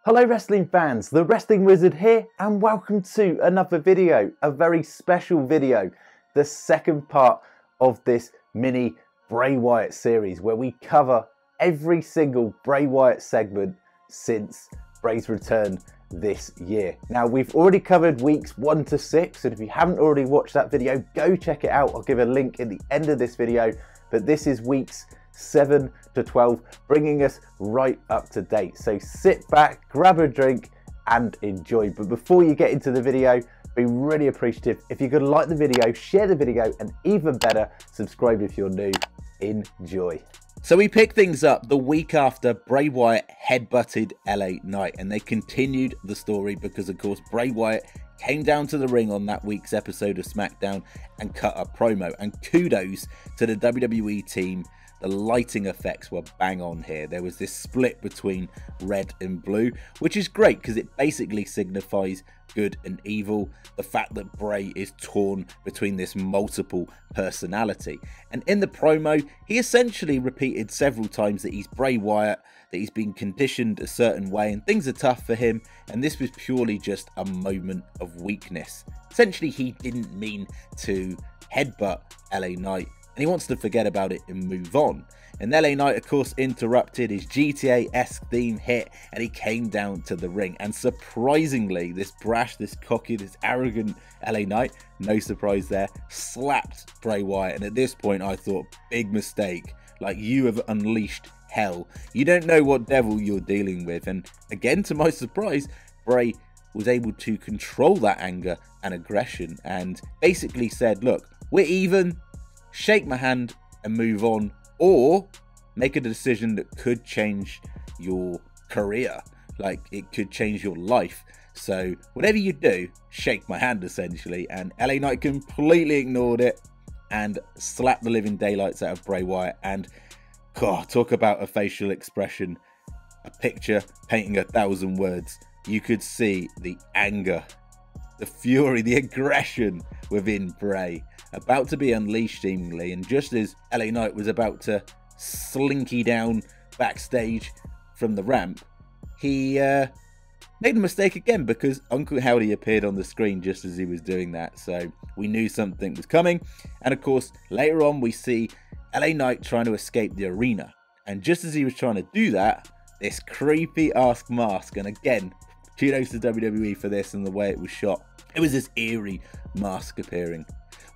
Hello wrestling fans, the Wrestling Wizard here and welcome to another video, a very special video, the second part of this mini Bray Wyatt series where we cover every single Bray Wyatt segment since Bray's return this year. Now we've already covered weeks 1 to 6 and if you haven't already watched that video, go check it out. I'll give a link in the end of this video, but this is weeks 7 to 12, bringing us right up to date. So sit back, grab a drink and enjoy. But before you get into the video, be really appreciative if you could like the video, share the video, and even better, subscribe if you're new. Enjoy. So we picked things up the week after Bray Wyatt headbutted LA Knight, and they continued the story because of course Bray Wyatt came down to the ring on that week's episode of SmackDown and cut a promo, and kudos to the WWE team. The lighting effects were bang on here. There was this split between red and blue, which is great because it basically signifies good and evil. The fact that Bray is torn between this multiple personality. And in the promo, he essentially repeated several times that he's Bray Wyatt, that he's been conditioned a certain way and things are tough for him. And this was purely just a moment of weakness. Essentially, he didn't mean to headbutt LA Knight, and he wants to forget about it and move on. And LA Knight, of course, interrupted. His GTA-esque theme hit, and he came down to the ring. And surprisingly, this brash, this cocky, this arrogant LA Knight, no surprise there, slapped Bray Wyatt. And at this point, I thought, big mistake. Like, you have unleashed hell. You don't know what devil you're dealing with. And again, to my surprise, Bray was able to control that anger and aggression and basically said, look, we're even. Shake my hand and move on, or make a decision that could change your career, like it could change your life. So whatever you do, shake my hand essentially. And LA Knight completely ignored it and slapped the living daylights out of Bray Wyatt. And God, talk about a facial expression, a picture painting 1,000 words. You could see the anger, the fury, the aggression within Bray about to be unleashed seemingly. And just as LA Knight was about to slinky down backstage from the ramp, he made a mistake again because Uncle Howdy appeared on the screen just as he was doing that. So we knew something was coming. And of course, later on we see LA Knight trying to escape the arena. And just as he was trying to do that, this creepy ass mask, and again, kudos to WWE for this and the way it was shot. It was this eerie mask appearing.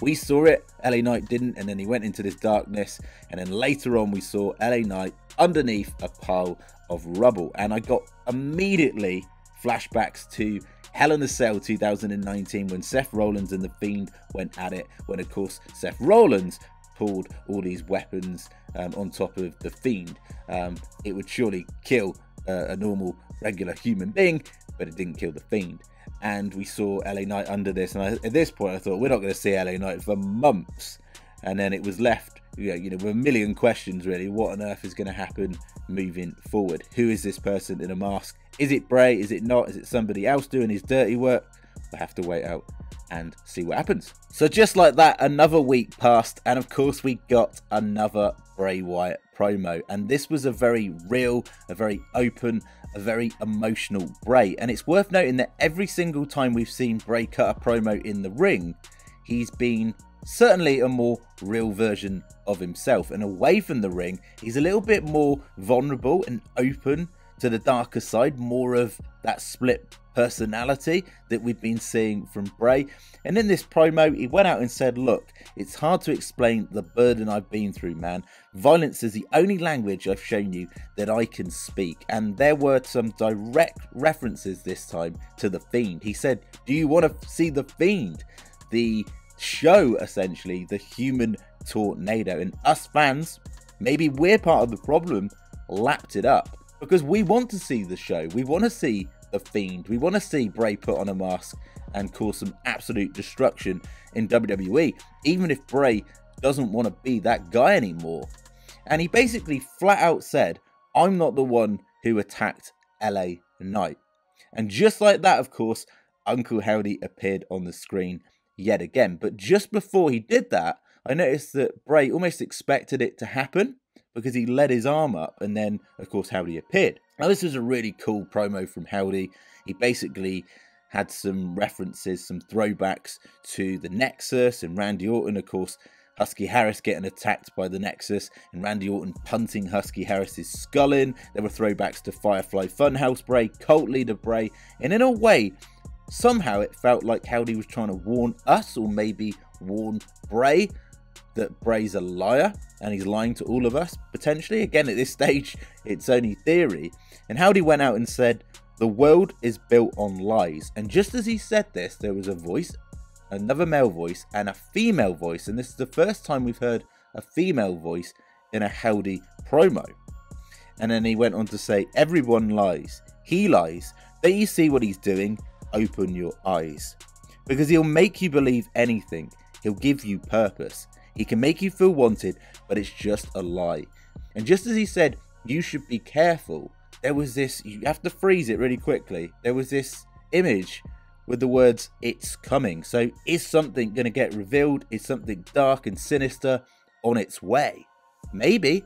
We saw it, LA Knight didn't, and then he went into this darkness, and then later on we saw LA Knight underneath a pile of rubble. And I got immediately flashbacks to Hell in a Cell 2019 when Seth Rollins and The Fiend went at it, when of course Seth Rollins pulled all these weapons on top of The Fiend. It would surely kill a normal regular human being, but it didn't kill The Fiend. And we saw LA Knight under this, and at this point I thought, we're not going to see LA Knight for months. And then it was left, you know, with a million questions really. What on earth is going to happen moving forward? Who is this person in a mask? Is it Bray? Is it not? Is it somebody else doing his dirty work? We'll have to wait out and see what happens. So just like that, another week passed, and of course we got another Bray Wyatt promo. And this was a very real, a very open, a very emotional Bray. And it's worth noting that every single time we've seen Bray cut a promo in the ring, he's been certainly a more real version of himself. And away from the ring, he's a little bit more vulnerable and open to the darker side, more of that split personality that we've been seeing from Bray. And in this promo, he went out and said, look, it's hard to explain the burden I've been through, man. Violence is the only language I've shown you that I can speak. And there were some direct references this time to The Fiend. He said, do you want to see The Fiend? The show, essentially, the human tornado. And us fans, maybe we're part of the problem, lapped it up. Because we want to see the show. We want to see The Fiend. We want to see Bray put on a mask and cause some absolute destruction in WWE, even if Bray doesn't want to be that guy anymore. And he basically flat out said, I'm not the one who attacked LA Knight. And just like that, of course, Uncle Howdy appeared on the screen yet again. But just before he did that, I noticed that Bray almost expected it to happen, because he led his arm up, and then, of course, Howdy appeared. Now, this was a really cool promo from Howdy. He basically had some references, some throwbacks to the Nexus and Randy Orton, of course, Husky Harris getting attacked by the Nexus and Randy Orton punting Husky Harris's skull in. There were throwbacks to Firefly Funhouse Bray, Cult Leader Bray, and in a way, somehow it felt like Howdy was trying to warn us, or maybe warn Bray, that Bray's a liar and he's lying to all of us, potentially. Again, at this stage, it's only theory. And Howdy went out and said, "The world is built on lies." And just as he said this, there was a voice, another male voice, and a female voice. And this is the first time we've heard a female voice in a Howdy promo. And then he went on to say, "Everyone lies. He lies. Don't you see what he's doing? Open your eyes. Because he'll make you believe anything. He'll give you purpose. He can make you feel wanted, but it's just a lie." And just as he said, "You should be careful," there was this, you have to freeze it really quickly, there was this image with the words, "It's coming." So is something going to get revealed? Is something dark and sinister on its way? Maybe.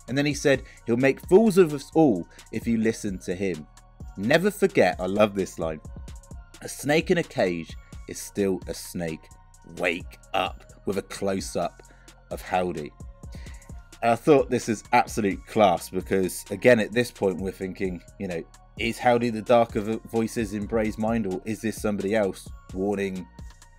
And then he said, "He'll make fools of us all if you listen to him. Never forget," I love this line, "a snake in a cage is still a snake. Wake up," with a close-up of Howdy. I thought this is absolute class because, again, at this point we're thinking, you know, is Howdy the darker voices in Bray's mind, or is this somebody else warning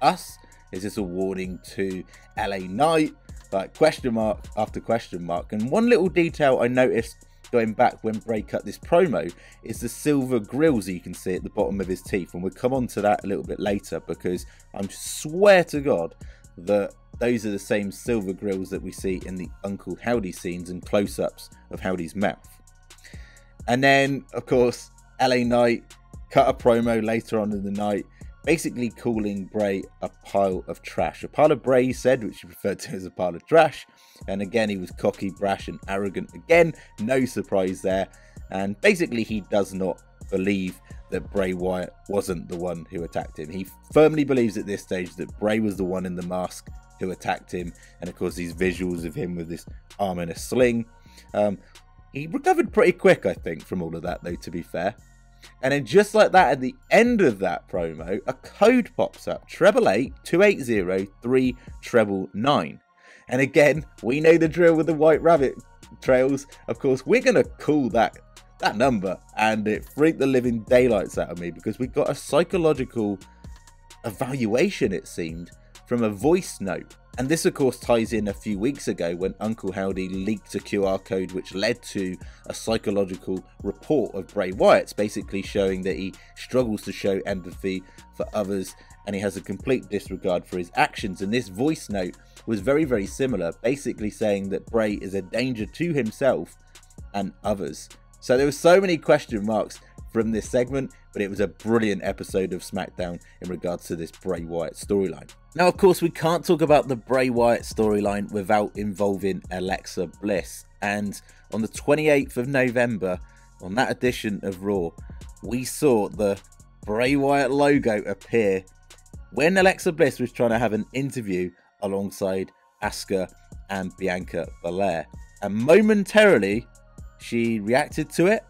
us? Is this a warning to LA Knight? Like, question mark after question mark. And one little detail I noticed going back when Bray cut this promo is the silver grills you can see at the bottom of his teeth, and we'll come on to that a little bit later, because I swear to God that those are the same silver grills that we see in the Uncle Howdy scenes and close-ups of Howdy's mouth. And then, of course, LA Knight cut a promo later on in the night, basically calling Bray a pile of trash. A pile of Bray, he said, which he referred to as a pile of trash. And again, he was cocky, brash, and arrogant. Again, no surprise there. And basically, he does not believe that Bray Wyatt wasn't the one who attacked him. He firmly believes at this stage that Bray was the one in the mask who attacked him. And of course, these visuals of him with this arm in a sling. He recovered pretty quick, I think, from all of that, though, to be fair. And then just like that, at the end of that promo, a code pops up, 888-280-3999. And again, we know the drill with the white rabbit trails. Of course, we're going to call that number. And it freaked the living daylights out of me, because we got a psychological evaluation, it seemed, from a voice note. And this, of course, ties in a few weeks ago when Uncle Howdy leaked a QR code which led to a psychological report of Bray Wyatt's, basically showing that he struggles to show empathy for others and he has a complete disregard for his actions. And this voice note was very, very similar, basically saying that Bray is a danger to himself and others. So there were so many question marks from this segment, but it was a brilliant episode of SmackDown in regards to this Bray Wyatt storyline. Now, of course, we can't talk about the Bray Wyatt storyline without involving Alexa Bliss. And on the 28th of November, on that edition of Raw, we saw the Bray Wyatt logo appear when Alexa Bliss was trying to have an interview alongside Asuka and Bianca Belair. And momentarily, she reacted to it,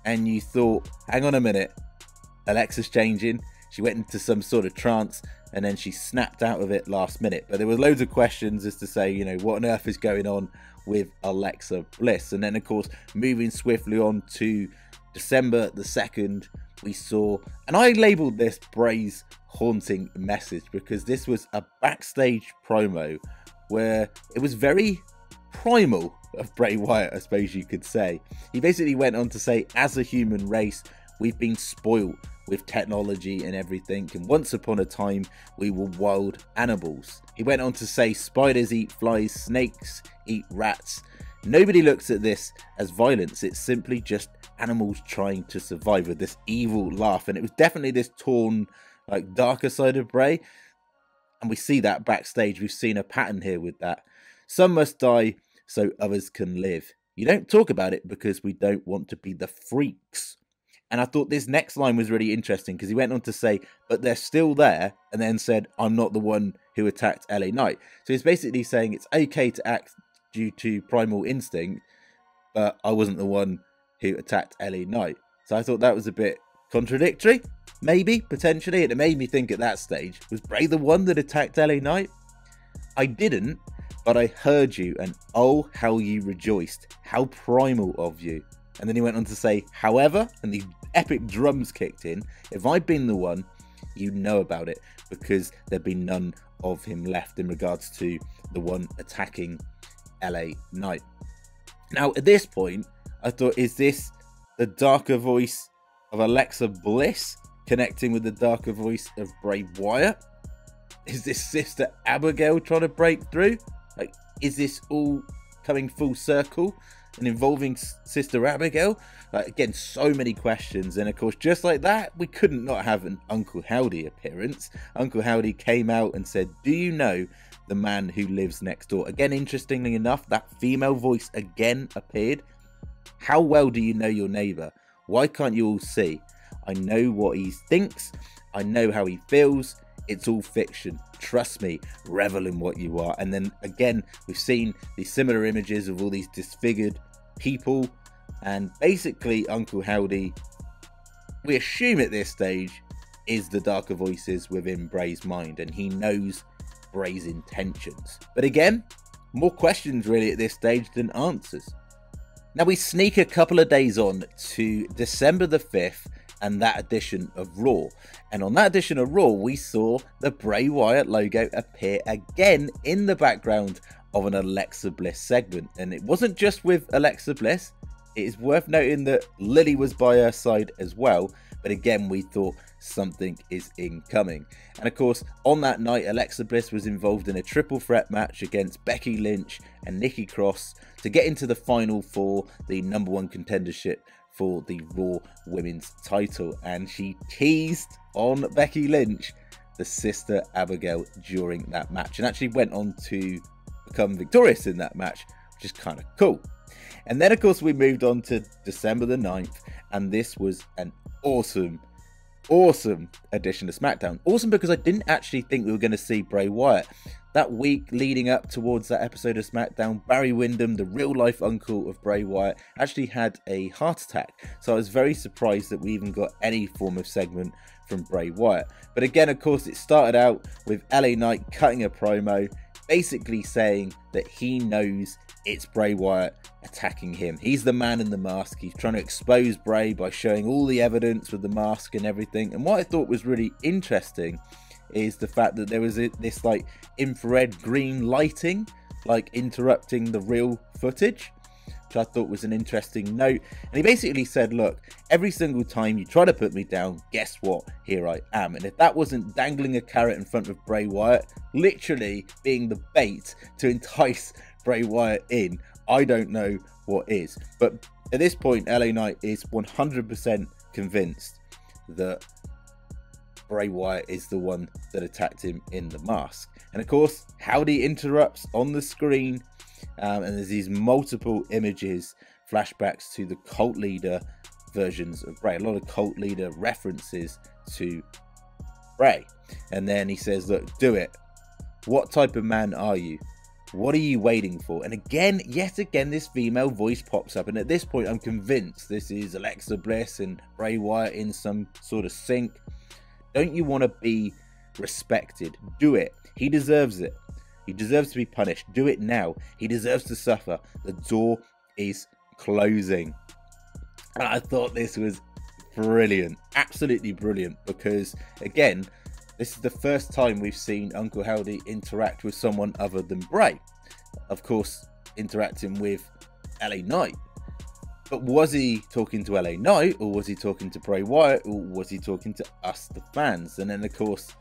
and you thought, hang on a minute, Alexa's changing. She went into some sort of trance, and then she snapped out of it last minute. But there were loads of questions as to say, you know, what on earth is going on with Alexa Bliss? And then, of course, moving swiftly on to December the 2nd, we saw, and I labelled this Bray's haunting message, because this was a backstage promo where it was very primal of Bray Wyatt, I suppose you could say. He basically went on to say, as a human race, we've been spoiled with technology and everything, and once upon a time we were wild animals. He went on to say, spiders eat flies, snakes eat rats. Nobody looks at this as violence, it's simply just animals trying to survive, with this evil laugh. And it was definitely this torn, like, darker side of Bray, and we see that backstage. We've seen a pattern here with that. Some must die so others can live. You don't talk about it because we don't want to be the freaks. And I thought this next line was really interesting, because he went on to say, but they're still there, and then said, I'm not the one who attacked LA Knight. So he's basically saying it's okay to act due to primal instinct, but I wasn't the one who attacked LA Knight. So I thought that was a bit contradictory, maybe, potentially, and it made me think at that stage, was Bray the one that attacked LA Knight? I didn't, but I heard you, and oh, how you rejoiced. How primal of you. And then he went on to say, however, and the epic drums kicked in, if I'd been the one, you know about it, because there'd be none of him left in regards to the one attacking LA Knight. Now, at this point, I thought, is this the darker voice of Alexa Bliss connecting with the darker voice of Bray Wyatt? Is this Sister Abigail trying to break through? Like, is this all coming full circle and involving Sister Abigail? Again, so many questions. And of course, just like that, we couldn't not have an Uncle Howdy appearance. Uncle Howdy came out and said, do you know the man who lives next door? Again, interestingly enough, that female voice again appeared. How well do you know your neighbor? Why can't you all see? I know what he thinks. I know how he feels. It's all fiction. Trust me, revel in what you are. And then again, we've seen these similar images of all these disfigured people. And basically, Uncle Howdy, we assume at this stage, is the darker voices within Bray's mind. And he knows Bray's intentions. But again, more questions really at this stage than answers. Now we sneak a couple of days on to December the 5th and that edition of Raw. And on that edition of Raw, we saw the Bray Wyatt logo appear again in the background of an Alexa Bliss segment. And it wasn't just with Alexa Bliss. It is worth noting that Lily was by her side as well. But again, we thought something is incoming. And of course, on that night, Alexa Bliss was involved in a triple threat match against Becky Lynch and Nikki Cross to get into the final for the #1 contendership for the Raw Women's title. And she teased on Becky Lynch, the Sister Abigail, during that match, and actually went on to become victorious in that match, which is kind of cool. And then of course we moved on to December the 9th, and this was an awesome edition of SmackDown. Awesome because I didn't actually think we were going to see Bray Wyatt. That week leading up towards that episode of SmackDown, Barry Windham, the real life uncle of Bray Wyatt, actually had a heart attack. So I was very surprised that we even got any form of segment from Bray Wyatt. But again, of course, it started out with LA Knight cutting a promo, basically saying that he knows it's Bray Wyatt attacking him. He's the man in the mask. He's trying to expose Bray by showing all the evidence with the mask and everything. And what I thought was really interesting is the fact that there was this like infrared green lighting, like interrupting the real footage, which I thought was an interesting note. And he basically said, look, every single time you try to put me down, guess what? Here I am. And if that wasn't dangling a carrot in front of Bray Wyatt, literally being the bait to entice Bray Wyatt in, I don't know what is. But at this point, LA Knight is 100% convinced that Bray Wyatt is the one that attacked him in the mask. And of course, Howdy interrupts on the screen, and there's these multiple images, flashbacks to the cult leader versions of Bray, a lot of cult leader references to Bray. And then he says, look, do it. What type of man are you? What are you waiting for? And again, yet again, this female voice pops up. And at this point, I'm convinced this is Alexa Bliss and Bray Wyatt in some sort of sync. Don't you want to be respected? Do it. He deserves it. He deserves to be punished. Do it now. He deserves to suffer. The door is closing. And I thought this was brilliant. Absolutely brilliant. Because, again, this is the first time we've seen Uncle Howdy interact with someone other than Bray. Of course, interacting with LA Knight. But was he talking to LA Knight, or was he talking to Bray Wyatt, or was he talking to us, the fans? And then, of course,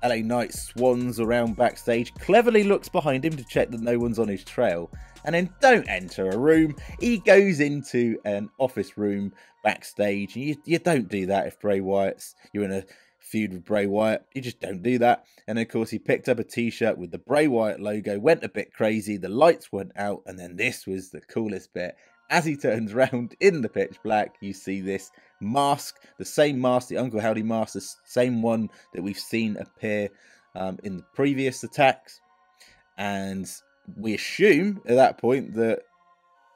LA Knight swans around backstage, cleverly looks behind him to check that no one's on his trail, and then don't enter a room. He goes into an office room backstage. And you don't do that if Bray Wyatt's, you're in a feud with Bray Wyatt. You just don't do that. And of course, he picked up a t-shirt with the Bray Wyatt logo, went a bit crazy, the lights went out, and then this was the coolest bit. As he turns round in the pitch black, you see this mask, the same mask, the Uncle Howdy mask, the same one that we've seen appear in the previous attacks. And we assume at that point that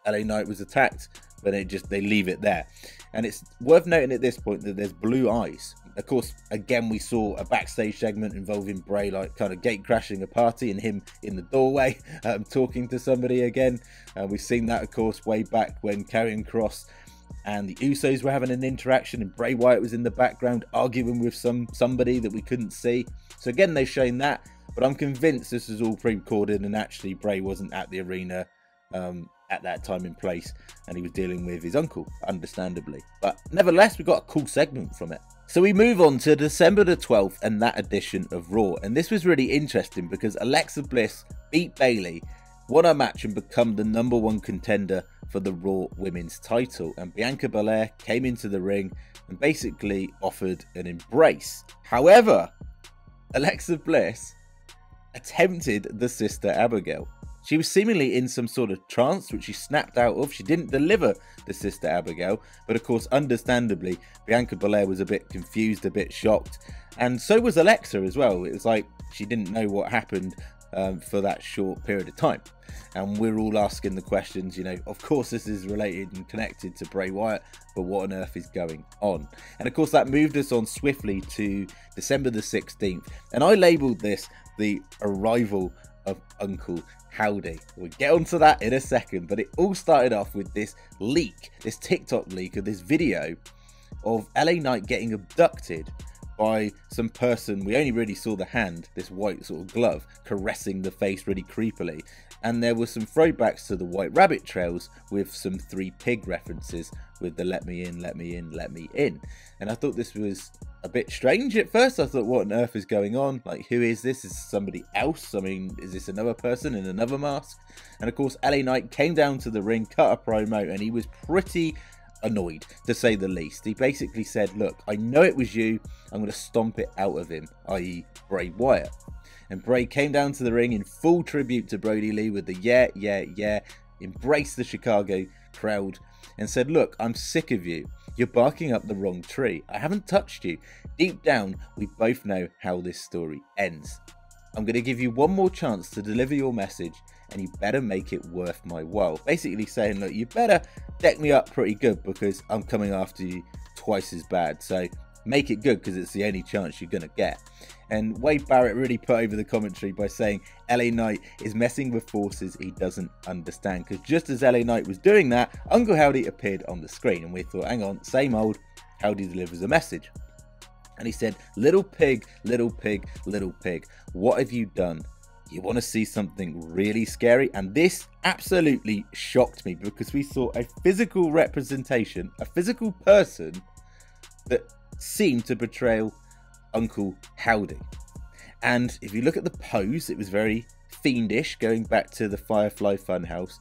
LA Knight was attacked, but they leave it there. And it's worth noting at this point that there's blue eyes. Of course, again, we saw a backstage segment involving Bray like kind of gate crashing a party and him in the doorway talking to somebody again. We've seen that, of course, way back when Karrion Kross and the Usos were having an interaction and Bray Wyatt was in the background arguing with somebody that we couldn't see. So again, they've shown that, but I'm convinced this was all pre-recorded and actually Bray wasn't at the arena at that time and place, and he was dealing with his uncle, understandably. But nevertheless, we got a cool segment from it. So we move on to December the 12th and that edition of Raw, and this was really interesting because Alexa Bliss beat Bayley, won her match and become the #1 contender for the Raw Women's title, and Bianca Belair came into the ring and basically offered an embrace. However, Alexa Bliss attempted the Sister Abigail. She was seemingly in some sort of trance, which she snapped out of. She didn't deliver the Sister Abigail, but of course, understandably, Bianca Belair was a bit confused, a bit shocked, and so was Alexa as well. It was like she didn't know what happened for that short period of time. And we're all asking the questions, you know, of course this is related and connected to Bray Wyatt, but what on earth is going on? And of course that moved us on swiftly to December the 16th. And I labelled this the arrival of Uncle Howdy. We'll get onto that in a second, but it all started off with this leak, this TikTok leak of this video of LA Knight getting abducted by some person. We only really saw the hand, this white sort of glove, caressing the face really creepily. And there were some throwbacks to the White Rabbit trails with some Three Pig references with the let me in, let me in, let me in. And I thought this was a bit strange at first. I thought, what on earth is going on? Like, who is this? Is this somebody else? I mean, is this another person in another mask? And of course, LA Knight came down to the ring, cut a promo, and he was pretty annoyed, to say the least. He basically said, look, I know it was you, I'm going to stomp it out of him, i.e. Bray Wyatt. And Bray came down to the ring in full tribute to Brody Lee with the yeah, yeah, yeah, embraced the Chicago crowd and said, look, I'm sick of you. You're barking up the wrong tree. I haven't touched you. Deep down, we both know how this story ends. I'm going to give you one more chance to deliver your message, and you better make it worth my while. Basically saying, look, you better deck me up pretty good because I'm coming after you twice as bad. So make it good because it's the only chance you're going to get. And Wade Barrett really put over the commentary by saying LA Knight is messing with forces he doesn't understand. Because just as LA Knight was doing that, Uncle Howdy appeared on the screen. And we thought, hang on, same old, Howdy delivers a message. And he said, little pig, little pig, little pig, what have you done? You want to see something really scary? And this absolutely shocked me because we saw a physical representation, a physical person that seemed to portray Uncle Howdy. And if you look at the pose, it was very fiendish, going back to the Firefly Funhouse.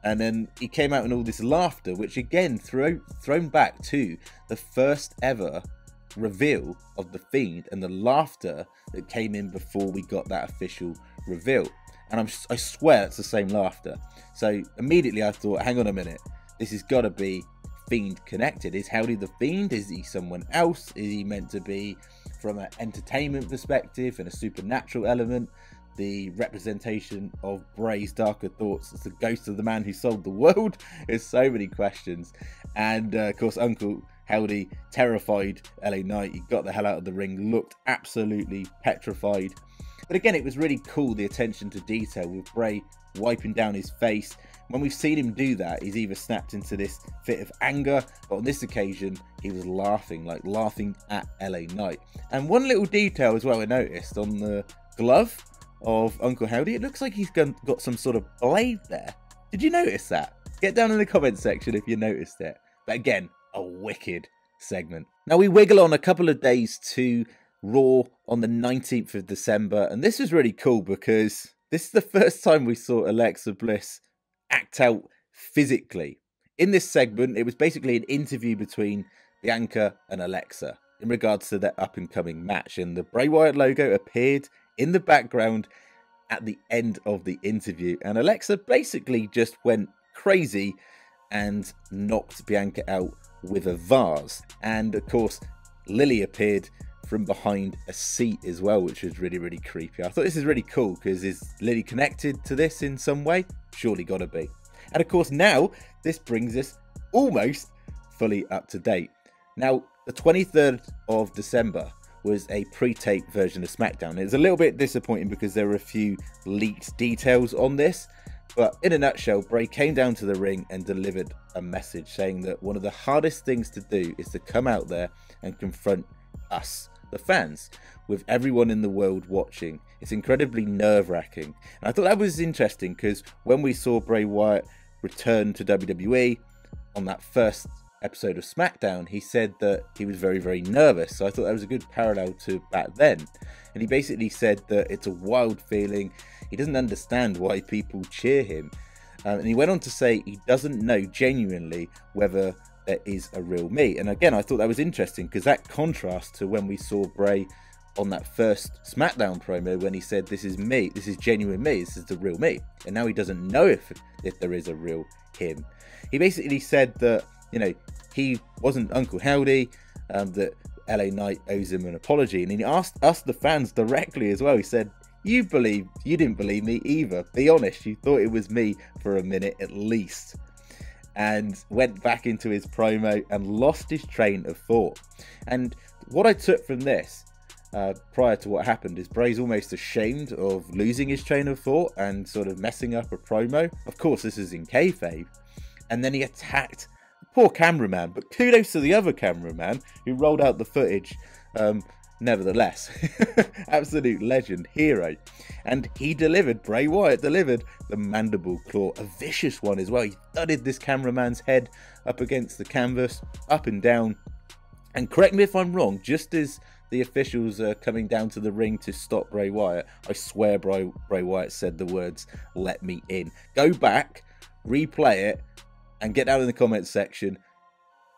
And then he came out in all this laughter, which again thrown back to the first ever reveal of the Fiend and the laughter that came in before we got that official reveal. And I swear it's the same laughter. So immediately I thought, hang on a minute, this has got to be Fiend connected. Is Howdy the Fiend? Is he someone else? Is he meant to be from an entertainment perspective and a supernatural element? The representation of Bray's darker thoughts as the ghost of the man who sold the world. There's so many questions. And of course, Uncle Howdy terrified LA Knight. He got the hell out of the ring, looked absolutely petrified. But again, it was really cool, the attention to detail with Bray wiping down his face. When we've seen him do that, he's either snapped into this fit of anger, but on this occasion, he was laughing, like laughing at LA Knight. And one little detail as well I noticed on the glove of Uncle Howdy, it looks like he's got some sort of blade there. Did you notice that? Get down in the comments section if you noticed it. But again, a wicked segment. Now we wiggle on a couple of days to Raw on the 19th of December, and this was really cool because this is the first time we saw Alexa Bliss act out physically. In this segment, it was basically an interview between Bianca and Alexa in regards to their up-and-coming match, and the Bray Wyatt logo appeared in the background at the end of the interview, and Alexa basically just went crazy and knocked Bianca out with a vase. And of course, Lily appeared from behind a seat as well, which was really, really creepy. I thought this is really cool because is Lily connected to this in some way? Surely gotta be. And of course now this brings us almost fully up to date. Now the 23rd of December was a pre-taped version of SmackDown. It was a little bit disappointing because there were a few leaked details on this, but in a nutshell, Bray came down to the ring and delivered a message saying that one of the hardest things to do is to come out there and confront us, the fans, with everyone in the world watching. It's incredibly nerve-wracking. And I thought that was interesting because when we saw Bray Wyatt return to WWE on that first episode of SmackDown, he said that he was very, very nervous. So I thought that was a good parallel to back then. And he basically said that it's a wild feeling. He doesn't understand why people cheer him. And he went on to say he doesn't know genuinely whether there is a real me. And again, I thought that was interesting because that contrasts to when we saw Bray on that first SmackDown promo when he said, this is me, this is genuine me, this is the real me. And now he doesn't know if there is a real him. He basically said that, you know, he wasn't Uncle Howdy, that LA Knight owes him an apology. And he asked us, the fans, directly as well. He said, you didn't believe me either. Be honest, you thought it was me for a minute at least. And went back into his promo and lost his train of thought. And what I took from this, prior to what happened, is Bray's almost ashamed of losing his train of thought and sort of messing up a promo. Of course, this is in kayfabe. And then he attacked the poor cameraman, but kudos to the other cameraman who rolled out the footage. Nevertheless, absolute legend, hero. And he delivered, Bray Wyatt delivered the mandible claw, a vicious one as well. He thudded this cameraman's head up against the canvas, up and down. And correct me if I'm wrong, just as the officials are coming down to the ring to stop Bray Wyatt, I swear Bray Wyatt said the words, "Let me in." Go back, replay it, and get down in the comments section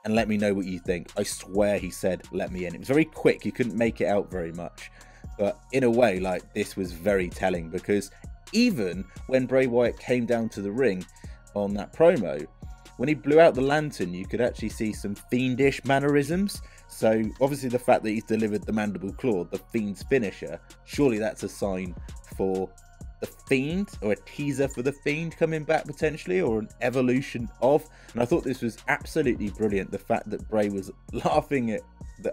and let me know what you think. I swear he said, "Let me in." It was very quick. You couldn't make it out very much. But in a way, like, this was very telling because even when Bray Wyatt came down to the ring on that promo, when he blew out the lantern, you could actually see some fiendish mannerisms. So obviously the fact that he's delivered the mandible claw, the Fiend's finisher, surely that's a sign for the Fiend, or a teaser for the Fiend coming back potentially, or an evolution of. And I thought this was absolutely brilliant, the fact that Bray was laughing at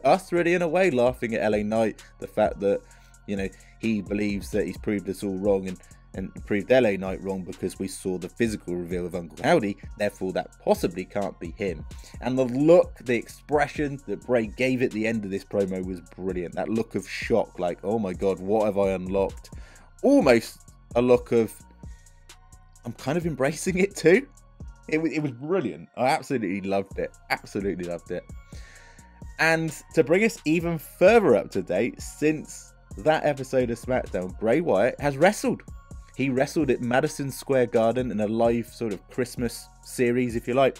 us, really, in a way, laughing at LA Knight, the fact that, you know, he believes that he's proved us all wrong and proved LA Knight wrong because we saw the physical reveal of Uncle Howdy, therefore that possibly can't be him. And the look, the expression that Bray gave at the end of this promo was brilliant. That look of shock, like, oh my god, what have I unlocked? Almost a look of, I'm kind of embracing it too. It was brilliant. I absolutely loved it. Absolutely loved it. And to bring us even further up to date, since that episode of SmackDown, Bray Wyatt has wrestled. He wrestled at Madison Square Garden in a live sort of Christmas series, if you like.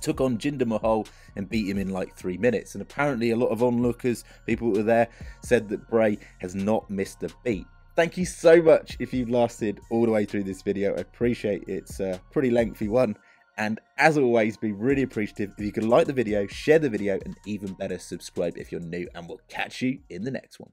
Took on Jinder Mahal and beat him in like 3 minutes. And apparently a lot of onlookers, people who were there, said that Bray has not missed a beat. Thank you so much if you've lasted all the way through this video. I appreciate it's a pretty lengthy one. And as always, be really appreciative if you can like the video, share the video, and even better, subscribe if you're new. And we'll catch you in the next one.